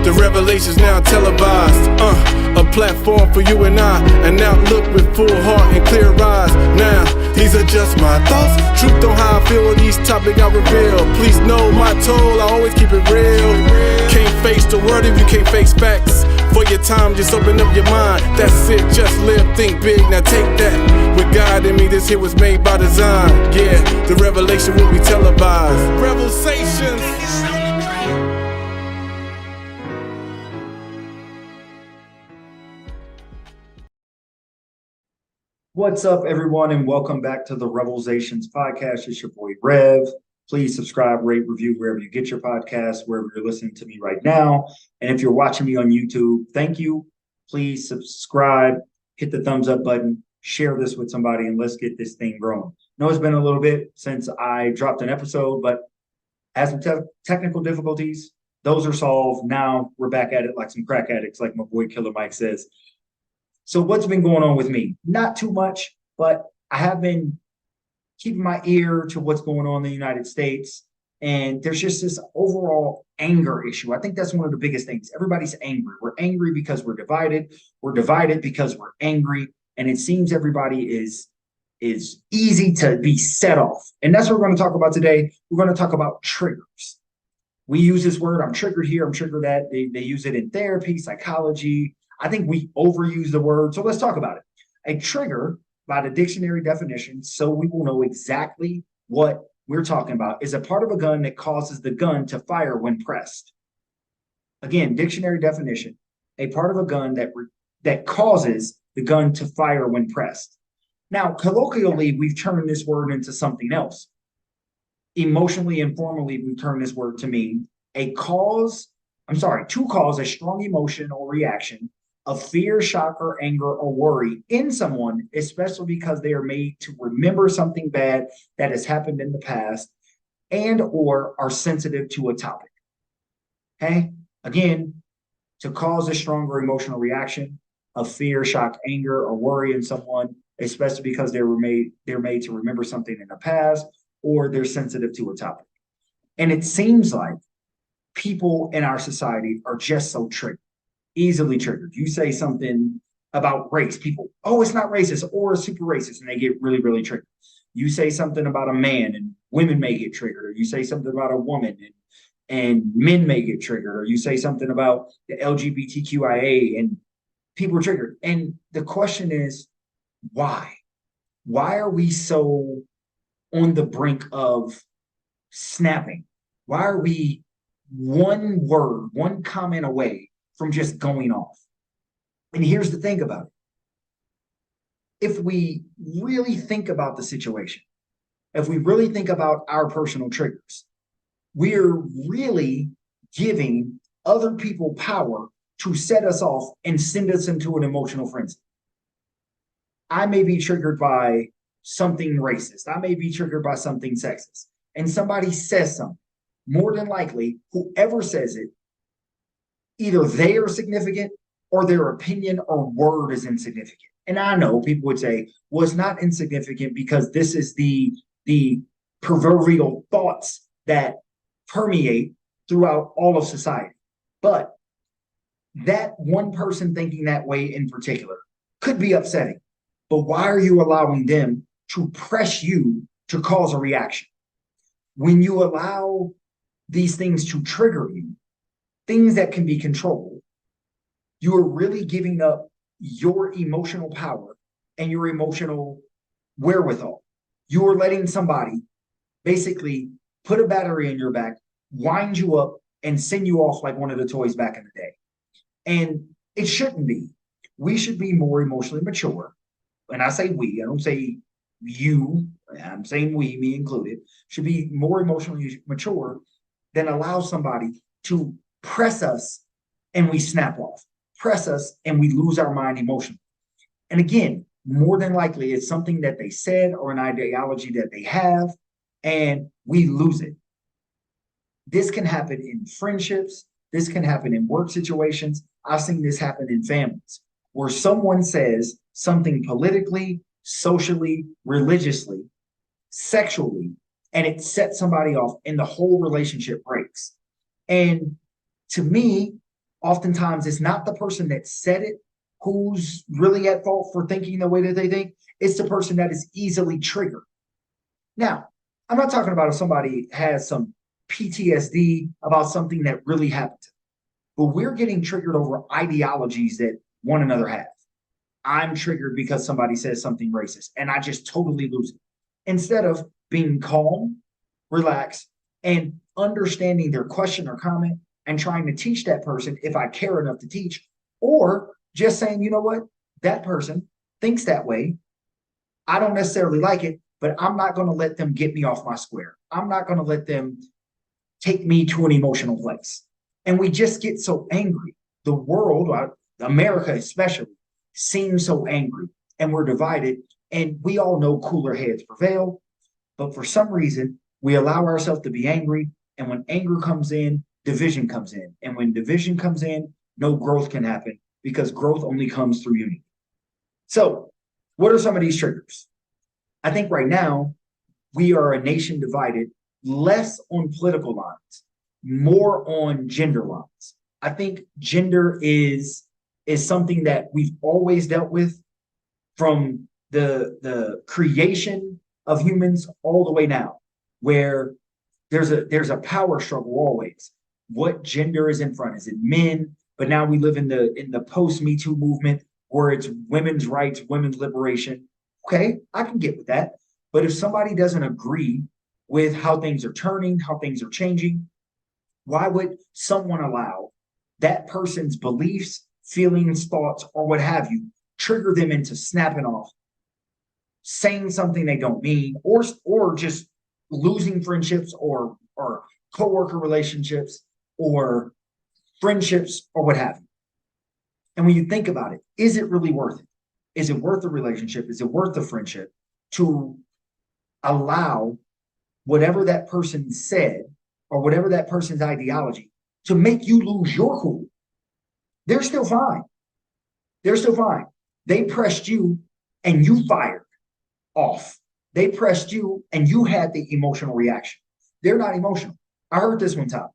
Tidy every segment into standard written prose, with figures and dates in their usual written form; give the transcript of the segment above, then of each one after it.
The revelations now televised. A platform for you and I. An outlook with full heart and clear eyes. Now, these are just my thoughts. Truth on how I feel on these topics I reveal. Please know my toll, I always keep it real. Can't face the word if you can't face facts. For your time, just open up your mind. That's it, just live, think big, now take that. With God in me, this here was made by design. Yeah, the revelation will be televised. REVELSations. What's up, everyone, and welcome back to the REVELSations podcast. It's your boy Rev. Please subscribe, rate, review wherever you get your podcast, wherever you're listening to me right now. And if you're watching me on YouTube, thank you. Please subscribe, hit the thumbs up button, share this with somebody, and let's get this thing growing. I know it's been a little bit since I dropped an episode, but had some technical difficulties. Those are solved. Now we're back at it like some crack addicts, like my boy Killer Mike says. So what's been going on with me? Not too much, but I have been keeping my ear to what's going on in the United States. And there's just this overall anger issue. I think that's one of the biggest things. Everybody's angry. We're angry because we're divided. We're divided because we're angry. And it seems everybody is easy to be set off. And that's what we're going to talk about today. We're going to talk about triggers. We use this word, I'm triggered here, I'm triggered that. They use it in therapy, psychology. I think we overuse the word. So let's talk about it. A trigger, by the dictionary definition, so we will know exactly what we're talking about, is a part of a gun that causes the gun to fire when pressed. Again, dictionary definition, a part of a gun that causes the gun to fire when pressed. Now, colloquially, we've turned this word into something else. Emotionally and formally, we turn this word to mean to cause a strong emotion or reaction of fear, shock, or anger, or worry in someone, especially because they are made to remember something bad that has happened in the past and or are sensitive to a topic. Okay? Again, to cause a stronger emotional reaction of fear, shock, anger, or worry in someone, especially because they're made to remember something in the past or they're sensitive to a topic. And it seems like people in our society are just so triggered. Easily triggered. You say something about race, people, oh, it's not racist or super racist, and they get really, really triggered. You say something about a man and women may get triggered, or you say something about a woman and men may get triggered, or you say something about the LGBTQIA and people are triggered. And the question is, why? Why are we so on the brink of snapping? Why are we one word, one comment away from just going off? And here's the thing about it. If we really think about the situation, if we really think about our personal triggers, we're really giving other people power to set us off and send us into an emotional frenzy. I may be triggered by something racist. I may be triggered by something sexist. And somebody says something. More than likely, whoever says it, either they are significant or their opinion or word is insignificant. And I know people would say, well, it's not insignificant because this is the proverbial thoughts that permeate throughout all of society. But that one person thinking that way in particular could be upsetting. But why are you allowing them to press you to cause a reaction? When you allow these things to trigger you, things that can be controlled, you are really giving up your emotional power and your emotional wherewithal. You are letting somebody basically put a battery in your back, wind you up, and send you off like one of the toys back in the day. And it shouldn't be. We should be more emotionally mature. And I say we, I don't say you, I'm saying we, me included, should be more emotionally mature than allow somebody to press us and we snap off, press us and we lose our mind emotionally. And again, more than likely, it's something that they said or an ideology that they have, and we lose it. This can happen in friendships. This can happen in work situations. I've seen this happen in families where someone says something politically, socially, religiously, sexually, and it sets somebody off and the whole relationship breaks. And to me, oftentimes it's not the person that said it who's really at fault for thinking the way that they think. It's the person that is easily triggered. Now, I'm not talking about if somebody has some PTSD about something that really happened to them, but we're getting triggered over ideologies that one another have. I'm triggered because somebody says something racist and I just totally lose it. Instead of being calm, relaxed, and understanding their question or comment and trying to teach that person if I care enough to teach, or just saying, you know what, that person thinks that way. I don't necessarily like it, but I'm not going to let them get me off my square. I'm not going to let them take me to an emotional place. And we just get so angry. The world, America especially, seems so angry, and we're divided. And we all know cooler heads prevail. But for some reason, we allow ourselves to be angry. And when anger comes in, division comes in. And when division comes in, no growth can happen because growth only comes through unity. So, what are some of these triggers? I think right now, we are a nation divided less on political lines, more on gender lines. I think gender is something that we've always dealt with from the creation of humans all the way now, where there's a power struggle always. What gender is in front? Is it men? But now we live in the post Me Too movement where it's women's rights, women's liberation. Okay, I can get with that. But if somebody doesn't agree with how things are turning, how things are changing, why would someone allow that person's beliefs, feelings, thoughts, or what have you, trigger them into snapping off, saying something they don't mean, or just losing friendships or coworker relationships or friendships or what have you? And when you think about it, is it really worth it? Is it worth the relationship? Is it worth the friendship to allow whatever that person said or whatever that person's ideology to make you lose your cool? They're still fine. They're still fine. They pressed you and you fired off. They pressed you and you had the emotional reaction. They're not emotional. I heard this one time.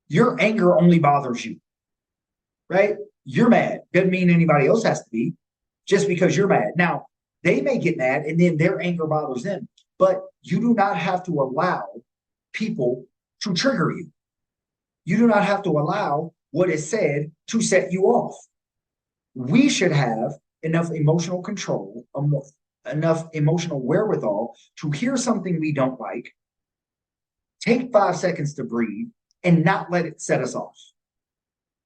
Your anger only bothers you, right? You're mad. Doesn't mean anybody else has to be just because you're mad. Now, they may get mad and then their anger bothers them, but you do not have to allow people to trigger you. You do not have to allow what is said to set you off. We should have enough emotional control, enough emotional wherewithal to hear something we don't like, take 5 seconds to breathe, and not let it set us off.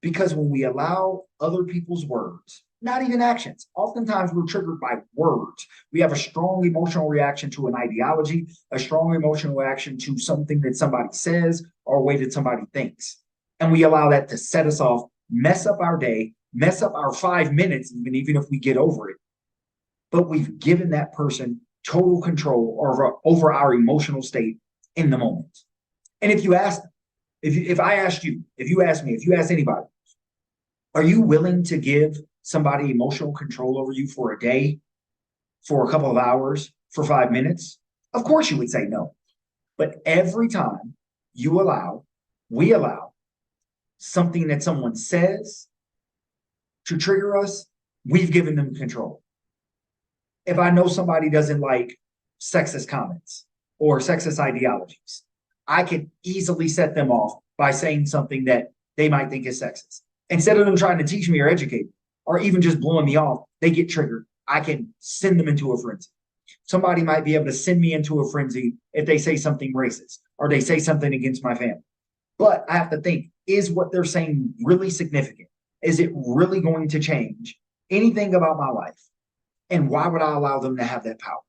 Because when we allow other people's words, not even actions, oftentimes we're triggered by words. We have a strong emotional reaction to an ideology, a strong emotional reaction to something that somebody says or a way that somebody thinks. And we allow that to set us off, mess up our day, mess up our 5 minutes, even if we get over it. But we've given that person total control over our emotional state in the moment. And if you ask them, if I asked you, if you asked me, if you asked anybody, are you willing to give somebody emotional control over you for a day, for a couple of hours, for 5 minutes? Of course you would say no. But every time we allow something that someone says to trigger us, we've given them control. If I know somebody doesn't like sexist comments or sexist ideologies, I can easily set them off by saying something that they might think is sexist. Instead of them trying to teach me or educate me, or even just blowing me off, they get triggered. I can send them into a frenzy. Somebody might be able to send me into a frenzy if they say something racist or they say something against my family. But I have to think, is what they're saying really significant? Is it really going to change anything about my life? And why would I allow them to have that power?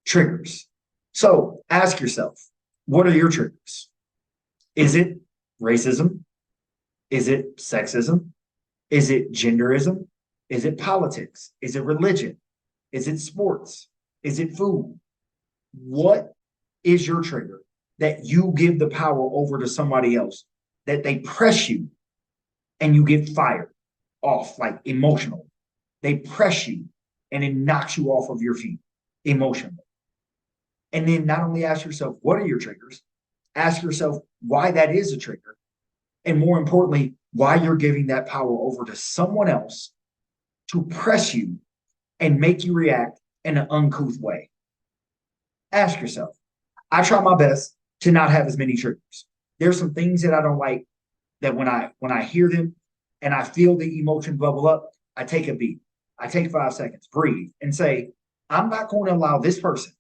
Triggers. So ask yourself, what are your triggers? Is it racism? Is it sexism? Is it genderism? Is it politics? Is it religion? Is it sports? Is it food? What is your trigger that you give the power over to somebody else, that they press you and you get fired off, like emotionally? They press you and it knocks you off of your feet emotionally. And then not only ask yourself, what are your triggers? Ask yourself why that is a trigger. And more importantly, why you're giving that power over to someone else to press you and make you react in an uncouth way. Ask yourself. I try my best to not have as many triggers. There's some things that I don't like that when I hear them and I feel the emotion bubble up, I take a beat. I take 5 seconds, breathe, and say, I'm not going to allow this person,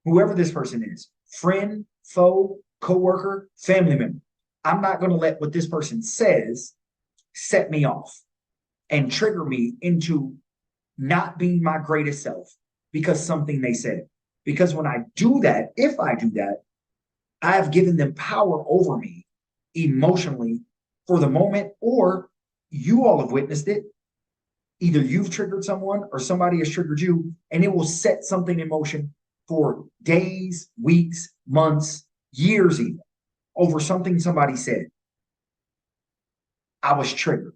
whoever this person is, friend, foe, coworker, family member, I'm not going to let what this person says set me off and trigger me into not being my greatest self because something they said. Because when I do that, if I do that, I have given them power over me emotionally for the moment, or you all have witnessed it. Either you've triggered someone or somebody has triggered you, and it will set something in motion for days, weeks, months, years even, over something somebody said. I was triggered.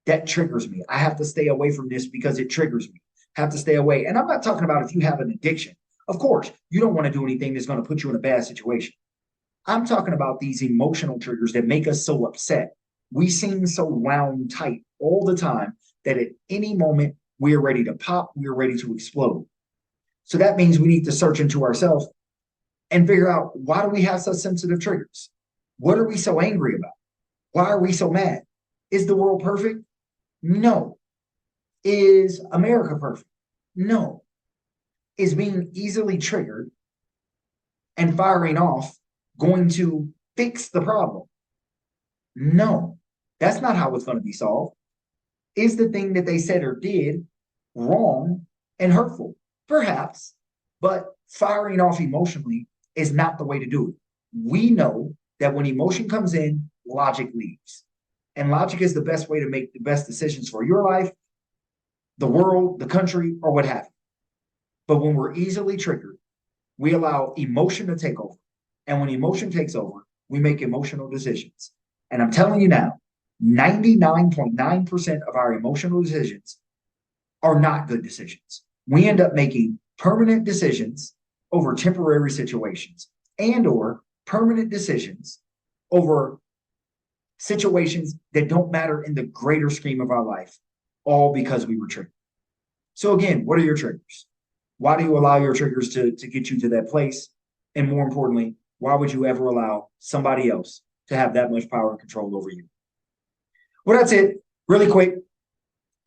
That triggers me. I have to stay away from this because it triggers me. I have to stay away. And I'm not talking about if you have an addiction. Of course, you don't want to do anything that's going to put you in a bad situation. I'm talking about these emotional triggers that make us so upset. We seem so wound tight all the time that at any moment we're ready to pop, we're ready to explode. So that means we need to search into ourselves and figure out, why do we have such sensitive triggers? What are we so angry about? Why are we so mad? Is the world perfect? No. Is America perfect? No. Is being easily triggered and firing off going to fix the problem? No. That's not how it's going to be solved. Is the thing that they said or did wrong and hurtful? Perhaps, but firing off emotionally is not the way to do it. We know that when emotion comes in, logic leaves. And logic is the best way to make the best decisions for your life, the world, the country, or what have you. But when we're easily triggered, we allow emotion to take over. And when emotion takes over, we make emotional decisions. And I'm telling you now, 99.9% of our emotional decisions are not good decisions. We end up making permanent decisions over temporary situations, and or permanent decisions over situations that don't matter in the greater scheme of our life, all because we were triggered. So again, what are your triggers? Why do you allow your triggers to get you to that place? And more importantly, why would you ever allow somebody else to have that much power and control over you? Well, that's it. Really quick,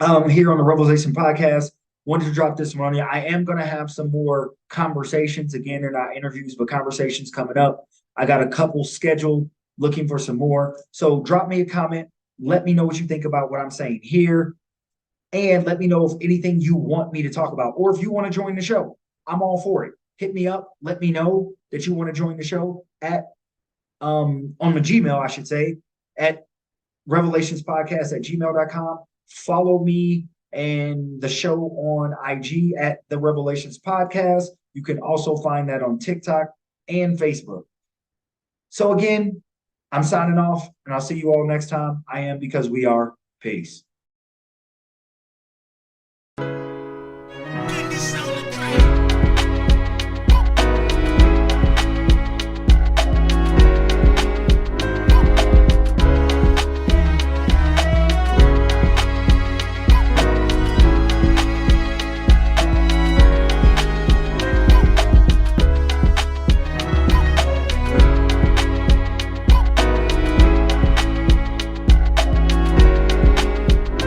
here on the REVELSations podcast, wanted to drop this one on you. I am going to have some more conversations. Again, they're not interviews, but conversations coming up. I got a couple scheduled, looking for some more. So drop me a comment. Let me know what you think about what I'm saying here. And let me know if anything you want me to talk about, or if you want to join the show. I'm all for it. Hit me up. Let me know that you want to join the show at on the Gmail, I should say, at revelationspodcast@gmail.com. Follow me and the show on IG at the Revelations Podcast. You can also find that on TikTok and Facebook. So again, I'm signing off, and I'll see you all next time. I am because we are. Peace.